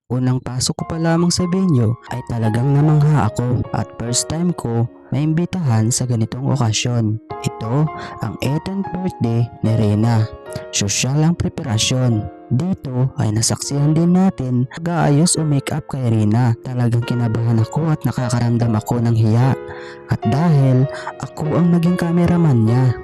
Unang pasok ko pa lamang sa venue ay talagang namangha ako at first time ko maimbitahan sa ganitong okasyon. Ito ang 18th birthday ni Reyna. Sosyal ang preparasyon. Dito ay nasaksihan din natin pag-aayos o make-up kay Reyna. Talagang kinabahan ako at nakakaramdam ako ng hiya. At dahil ako ang naging cameraman niya.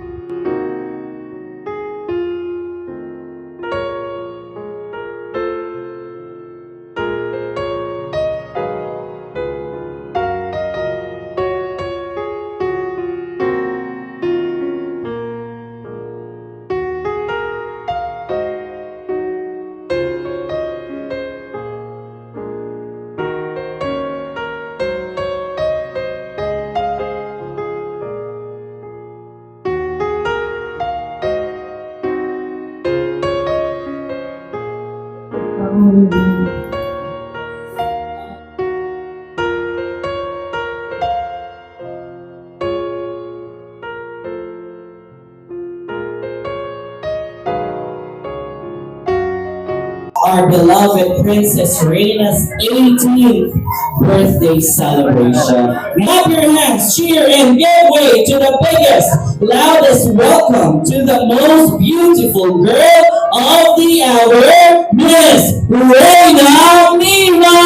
Our beloved Princess Reyna's 18th birthday celebration. Clap your hands, cheer, and give way to the biggest, loudest welcome to the most beautiful girl of the hour, Miss Reyna Mima!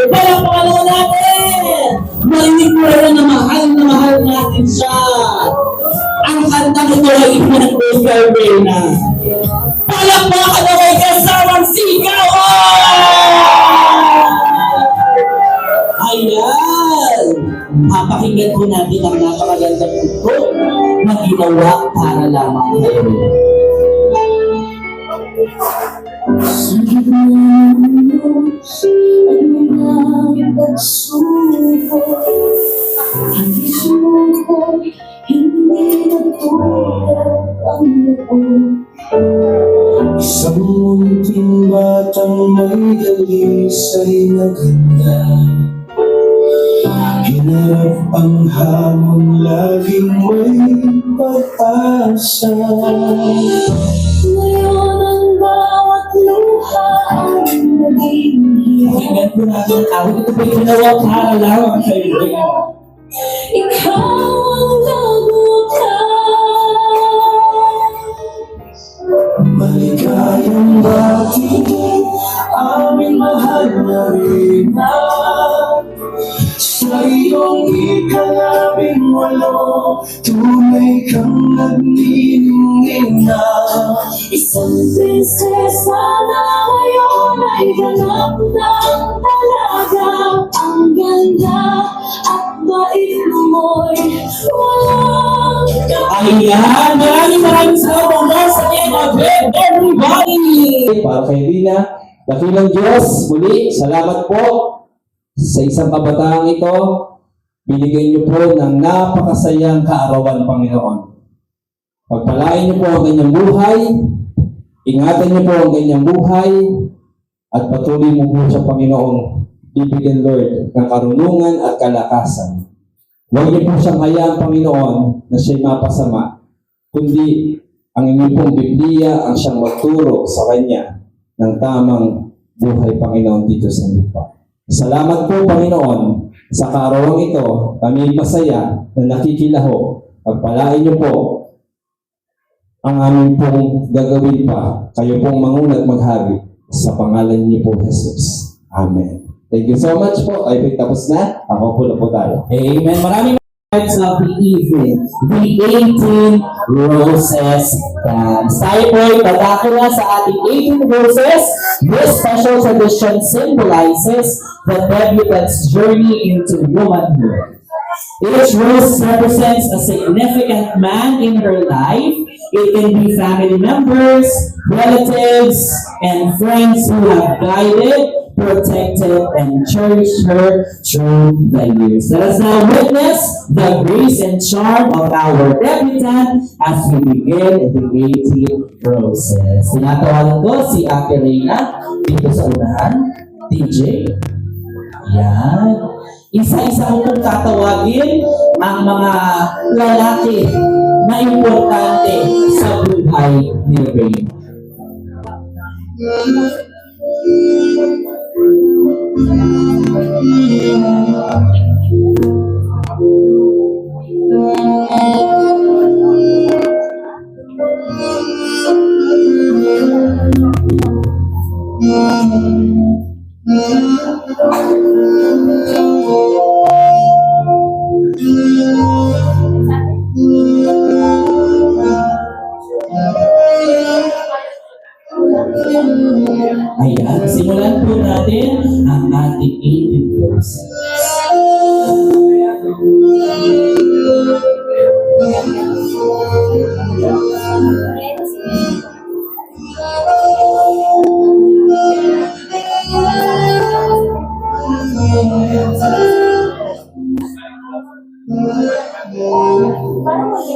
Palakpakan naman natin! Marinig mo rin na mahal natin siya. Ang kantang ito ay ipinag-post kay Reyna. Palakpakan na may kasamang sigaw! Ayan! Papakinggan po natin ang napakagandang tugtog na ginawa para lamang kayo. Sige mo, ano na pagsuko, ang isuko, hindi natulad ang loob. Isang munting batang may dalisay na ganda, hinarap ang hamon, laging may pag-asa. Ngayon ang bawat luha ang naging Pakinggan po natin ang awit. Ito po'y ginawa para lamang kay Reyna. ikaw ang nabutan. Maligayang batiin, aming mahal na Reyna. Sa iyong ikalabing walo, tunay kang nagniningning na. Isang prinsesa na ngayon ay ganap ng talaga. Ang ganda at bait mo'y walang Ayan! Maraming salamat mga sa inyo, everybody! Para kay Reyna, dakilang Diyos, muli, salamat po sa isang kabataang ito. Binigay niyo po ng napakasayang kaarawan, Panginoon. Pagpalain niyo po ang kanyang buhay, ingatan niyo po ang kanyang buhay, at patuloy mo po siya, Panginoon, bibigyan, Lord, ng karunungan at kalakasan. Huwag niyo po siyang hayaan, Panginoon, na siya'y mapasama, kundi ang inyong pong Biblia ang siyang magturo sa kanya ng tamang buhay, Panginoon, dito sa lupa. Salamat po, Panginoon, sa karawang ito. Kami masaya na nakikilaho. Pagpalain niyo po ang aming pong gagawin pa. Kayo pong manguna at maghari sa pangalan niyo po, Jesus. Amen. Thank you so much po. Ay, tapos na. Ako po tayo. Amen. Maraming parts of the evening. The 18 Roses Dance. Tayo po'y padako na sa ating 18 Roses. This special tradition symbolizes the debutant's journey into womanhood. Each rose represents a significant man in her life. It can be family members, relatives, and friends who have guided, protected, and cherished her through the years. Let us now witness the grace and charm of our debutant as we begin the 18 Roses. Tinatawagan ko si Ate Reyna dito sa unahan. DJ. Yan. Isa-isa ko pong tatawagin ang mga lalaki na importante sa buhay ni Reyna. Ayan, simulan po natin ang ating 18 verses.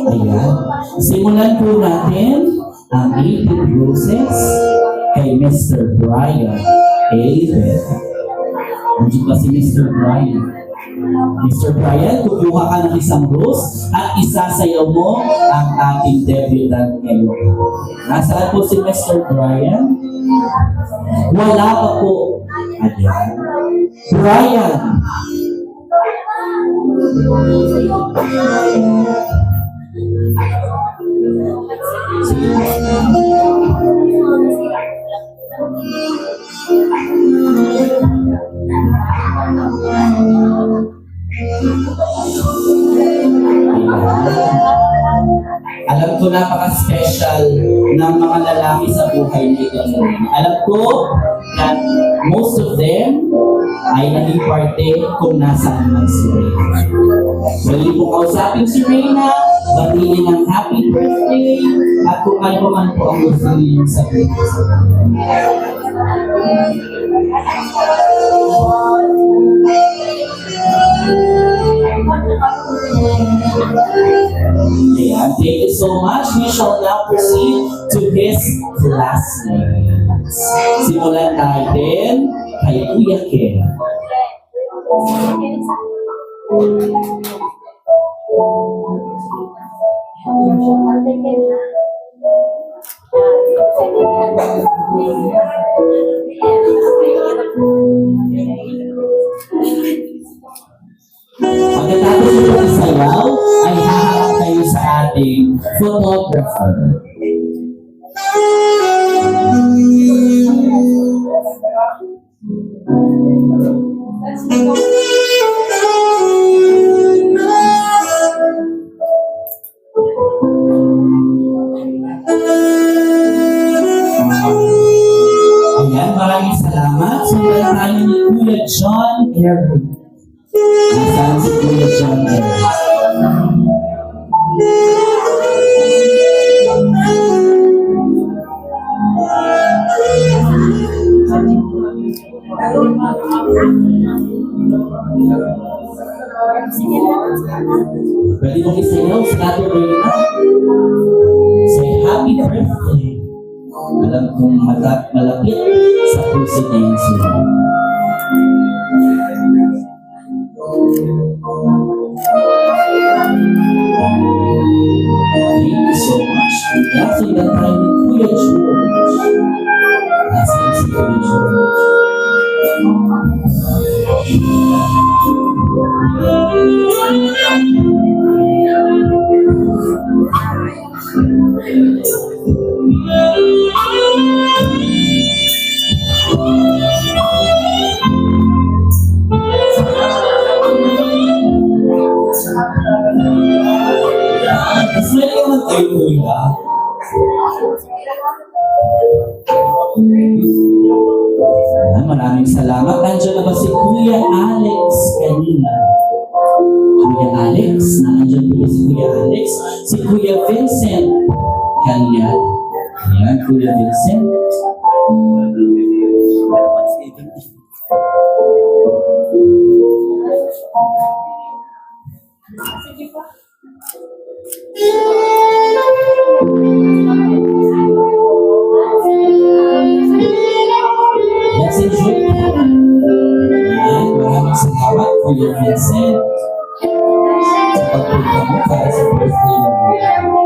Ayan, simulan po natin ang 18 roses kay Mr. Brian David. Nandiyan ba si Mr. Brian? Mr. Brian, kukuha ka ng isang rose at isasayaw mo ang ating debutant ngayon. Nasaan po si Mr. Brian? Wala pa po. Ayan. Brian! Alam ko napaka-special ng mga lalaki sa buhay nito. Alam ko that most of them ay naging parte kung nasaan man si Reyna. Muli po kausapin si Reyna, batiin ng happy birthday, at kung ano man po ang gusto niyo sabihin sa Ayan, thank you so much. We shall now proceed to his classmates. Simulan natin kay Kuya Ken. Pagkatapos ng pagsayaw, ay haharap kayo sa ating photographer. Ayan, maraming salamat. Sundan tayo ni Kuya John Erwin. Nasaan si Kuya John Erwin? Pwede mo isayaw sa Ate Reyna? Say happy birthday. Alam kong malapit sa puso niya yung sila. Thank you so much. Dancing that time with Kuya George. Dancing si Kuya George. Smile naman tayo, Kuya. Maraming salamat. Nandiyan na ba si Kuya Alex kanina? Kuya Alex? Nandiyan po si Kuya Alex. Si Kuya Vincent kanina. Ayan, Kuya Vincent. Let's enjoy. Ayan, maraming salamat, Kuya Vincent, sa pagpunta mo para sa birthday mo.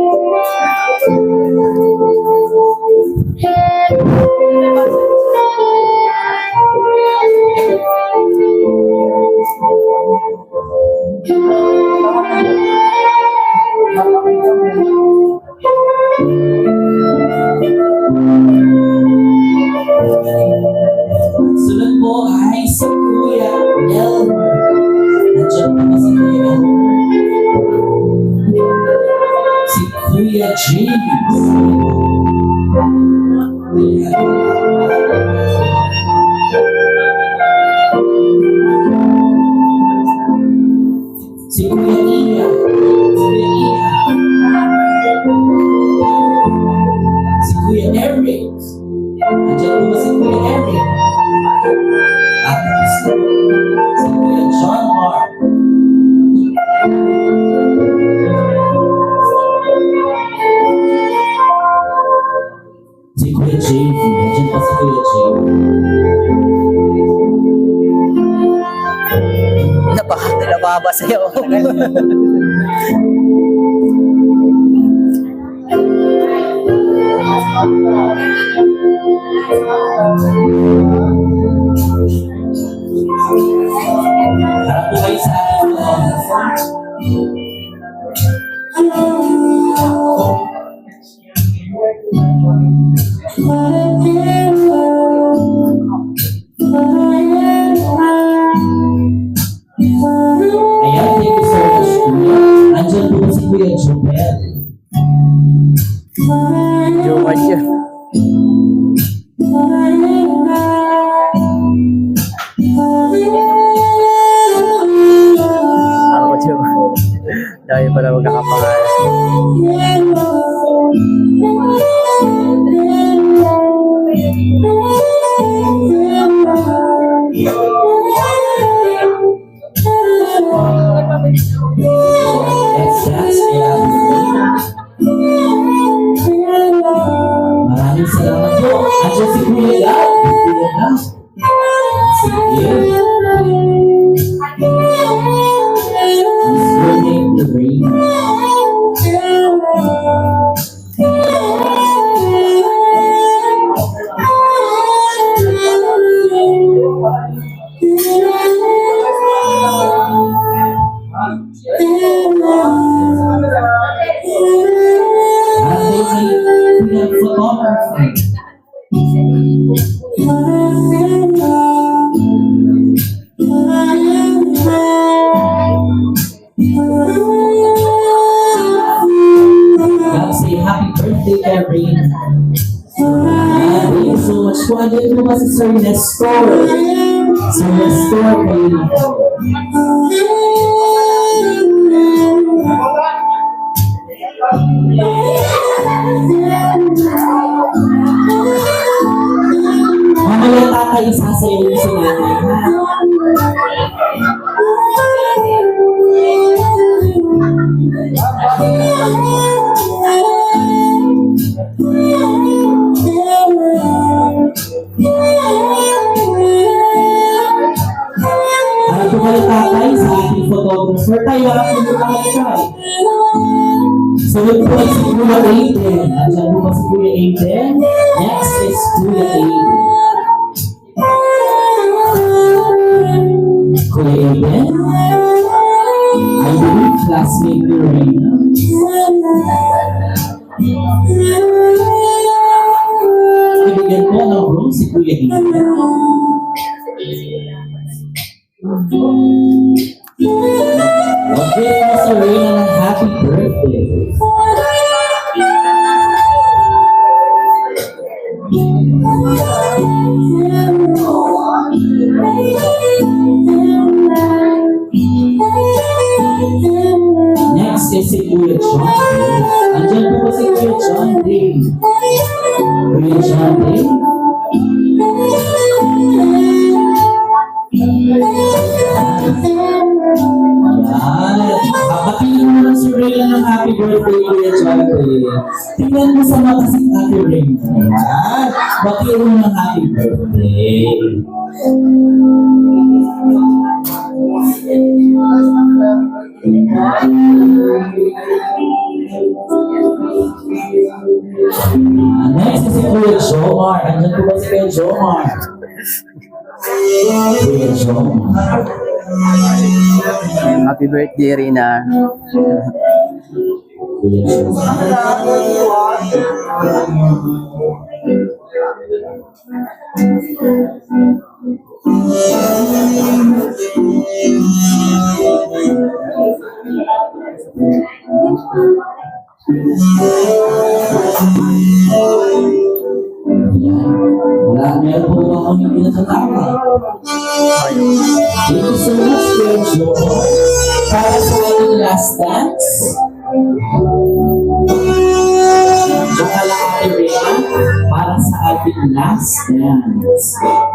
mahaba sa'yo. Harap po kayo sa ating Ayan, thank you so much, Kuya. Andyan po si Kuya Jobel. Jowa siya. Ako jowa. Dahil pala magkakapangalan. Next dance, kaya maraming salamat po. Andyan si Kuya Gab. Kuya Gab. Sige. Swimming the rain. Ate ay Kuya photographer. Gab, say happy birthday, Erin. Thank you so much po. Andyan po ba si Sir Nestor? Sir Nestor, kayo na po. Mamaya tatay, isasayaw niyo si nanay, ha? Ano po kayo tatay sa ating photographer? Tayo, wala po ito kami tayo. Sunod po ay si Kuya Aiden. Andiyan po ba si Kuya Aiden? Next is Kuya Aiden. Kuya Aiden? I believe classmate ni Reyna. Ibigyan po ng room si Kuya Aiden. Okay, po sa Reyna ng happy birthday. Next is si Kuya John Day. Andyan po si Kuya John Day. Kuya John Day. Ayan. Batiin mo lang si Reyna ng happy birthday, Kuya John Day. Tingnan mo sa mata si Ate Reyna. Ayan. Batiin mo ng happy birthday. Next is si Kuya Jomar. Andyan po ba si Kuya Jomar? Kuya Jomar. Happy birthday, Rina. Kuya Jomar. Wala, meron po ba akong hindi nakatama? Thank you so much, Kuya Jomar. Para sa ating last dance. Para sa ating last dance.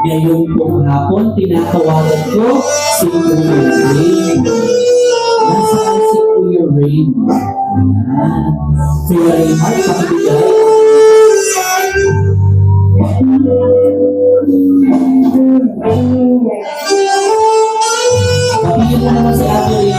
Ngayon pong hapon, tinatawagan ko si Kuya Rain. Nasaan si Kuya Rain? Kuya Rain, pakibigay. Papihin mo naman si Ate Rain.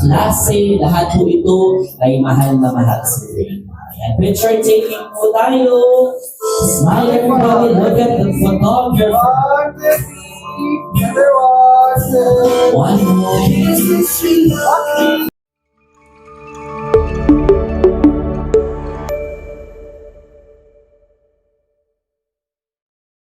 klase, lahat po ito ay mahal na mahal sa Reyna. Ayan, picture taking po tayo. Smile everybody, look at the photographer. One more.